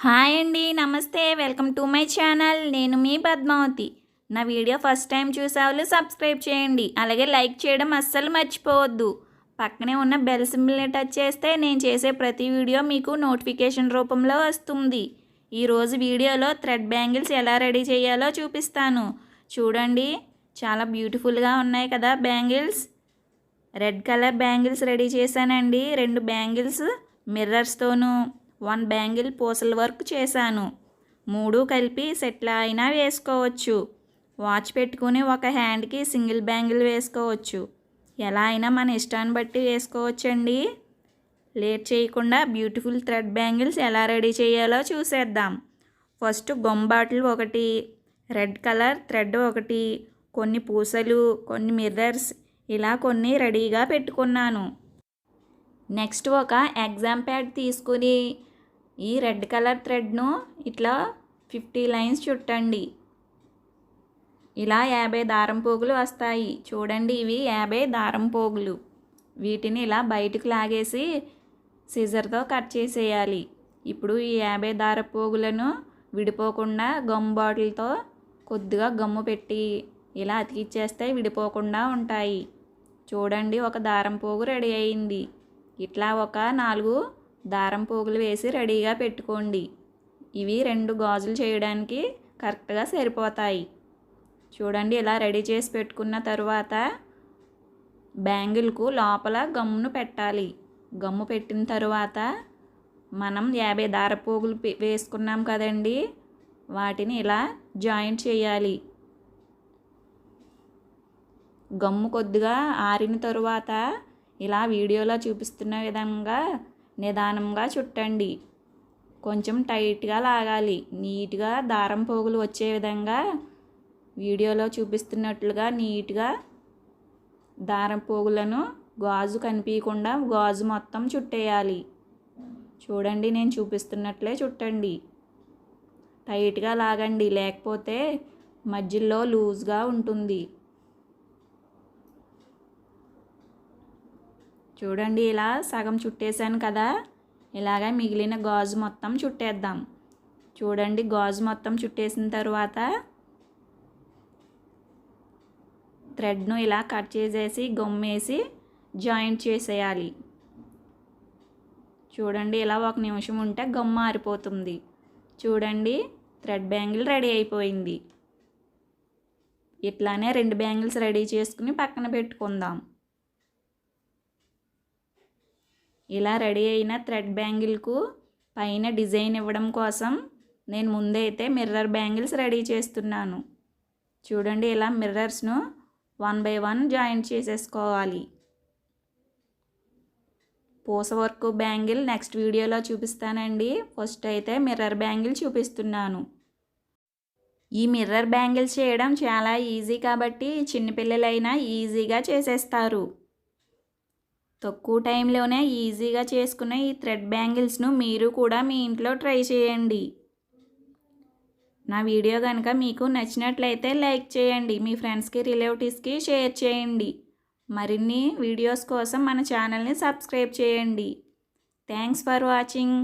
Hi అండి, నమస్తే. Welcome to my channel. నేను మీ పద్మావతి. నా వీడియో ఫస్ట్ టైం చూసేవాళ్ళు సబ్స్క్రైబ్ చేయండి. అలాగే లైక్ చేయడం అస్సలు మర్చిపోవద్దు. పక్కనే ఉన్న బెల్ సింబల్ని టచ్ చేస్తే నేను చేసే ప్రతి వీడియో మీకు నోటిఫికేషన్ రూపంలో వస్తుంది. ఈరోజు వీడియోలో థ్రెడ్ బ్యాంగిల్స్ ఎలా రెడీ చేయాలో చూపిస్తాను. చూడండి, చాలా బ్యూటిఫుల్గా ఉన్నాయి కదా bangles. Red colour bangles ready చేశానండి. 2 బ్యాంగిల్స్ మిర్రర్స్తోనూ, 1 బ్యాంగిల్ పూసల వర్క్ చేశాను. 3 కలిపి సెట్లా అయినా వేసుకోవచ్చు. వాచ్ పెట్టుకుని ఒక హ్యాండ్కి సింగిల్ బ్యాంగిల్ వేసుకోవచ్చు. ఎలా అయినా మన ఇష్టాన్ని బట్టి వేసుకోవచ్చండి. లేట్ చేయకుండా బ్యూటిఫుల్ థ్రెడ్ బ్యాంగిల్స్ ఎలా రెడీ చేయాలో చూసేద్దాం. First gum bottle 1, red colour thread 1, కొన్ని పూసలు, కొన్ని మిర్రర్స్, ఇలా కొన్ని రెడీగా పెట్టుకున్నాను. నెక్స్ట్ ఒక ఎగ్జామ్ ప్యాడ్ తీసుకుని ఈ రెడ్ కలర్ థ్రెడ్ను ఇట్లా 50 లైన్స్ చుట్టండి. ఇలా 50 దారం పోగులు వస్తాయి. చూడండి, ఇవి 50 దారం పోగులు. వీటిని ఇలా బయటకు లాగేసి సిజర్తో కట్ చేసేయాలి. ఇప్పుడు ఈ 50 దారం పోగులను విడిపోకుండా గమ్ బాటిల్తో కొద్దిగా గమ్ము పెట్టి ఇలా అతికిచ్చేస్తే విడిపోకుండా ఉంటాయి. చూడండి, ఒక దారం పోగు రెడీ అయింది. ఇట్లా ఒక 4 దారం పోగులు వేసి రెడీగా పెట్టుకోండి. ఇవి 2 గాజులు చేయడానికి కరెక్ట్గా సరిపోతాయి. చూడండి, ఇలా రెడీ చేసి పెట్టుకున్న తర్వాత బ్యాంగిల్కు లోపల గమ్మును పెట్టాలి. గమ్ము పెట్టిన తర్వాత మనం 50 దారపోగులు వేసుకున్నాం కదండి, వాటిని ఇలా జాయింట్ చేయాలి. గమ్ము కొద్దిగా ఆరిన తరువాత ఇలా వీడియోలో చూపిస్తున్న విధంగా నిదానంగా చుట్టండి. కొంచెం టైట్గా లాగాలి. నీట్గా దారం పోగులు వచ్చే విధంగా వీడియోలో చూపిస్తున్నట్లుగా నీట్గా దారం పోగులను గాజు కనిపించకుండా గాజు మొత్తం చుట్టేయాలి. చూడండి, నేను చూపిస్తున్నట్లే చుట్టండి. టైట్గా లాగండి, లేకపోతే మధ్యలో లూజ్గా ఉంటుంది. చూడండి, ఇలా సగం చుట్టేసాను కదా. ఇలాగ మిగిలిన గాజు మొత్తం చుట్టేద్దాం. చూడండి, గాజు మొత్తం చుట్టేసిన తర్వాత థ్రెడ్ను ఇలా కట్ చేసేసి గమ్మేసి జాయింట్ చేసేయాలి. చూడండి, ఇలా 1 నిమిషం ఉంటే గమ్ము ఆరిపోతుంది. చూడండి, థ్రెడ్ బ్యాంగిల్ రెడీ అయిపోయింది. ఇట్లానే 2 బ్యాంగిల్స్ రెడీ చేసుకుని పక్కన పెట్టుకుందాం. ఇలా రెడీ అయిన థ్రెడ్ బ్యాంగిల్కు పైన డిజైన్ ఇవ్వడం కోసం నేను ముందైతే మిర్రర్ బ్యాంగిల్స్ రెడీ చేస్తున్నాను. చూడండి, ఇలా మిర్రర్స్ను 1 బై 1 జాయింట్ చేసేసుకోవాలి. పూస వర్క్ బ్యాంగిల్ నెక్స్ట్ వీడియోలో చూపిస్తానండి. ఫస్ట్ అయితే మిర్రర్ బ్యాంగిల్ చూపిస్తున్నాను. ఈ మిర్రర్ బ్యాంగిల్స్ చేయడం చాలా ఈజీ కాబట్టి చిన్నపిల్లలైనా ఈజీగా చేసేస్తారు. తక్కువ టైంలోనే ఈజీగా చేసుకునే ఈ థ్రెడ్ బ్యాంగిల్స్ను మీరు కూడా మీ ఇంట్లో ట్రై చేయండి. నా వీడియో కనుక మీకు నచ్చినట్లయితే లైక్ చేయండి. మీ ఫ్రెండ్స్కి, రిలేటివ్స్కి షేర్ చేయండి. మరిన్ని వీడియోస్ కోసం మన ఛానల్ని సబ్స్క్రైబ్ చేయండి. Thanks for watching.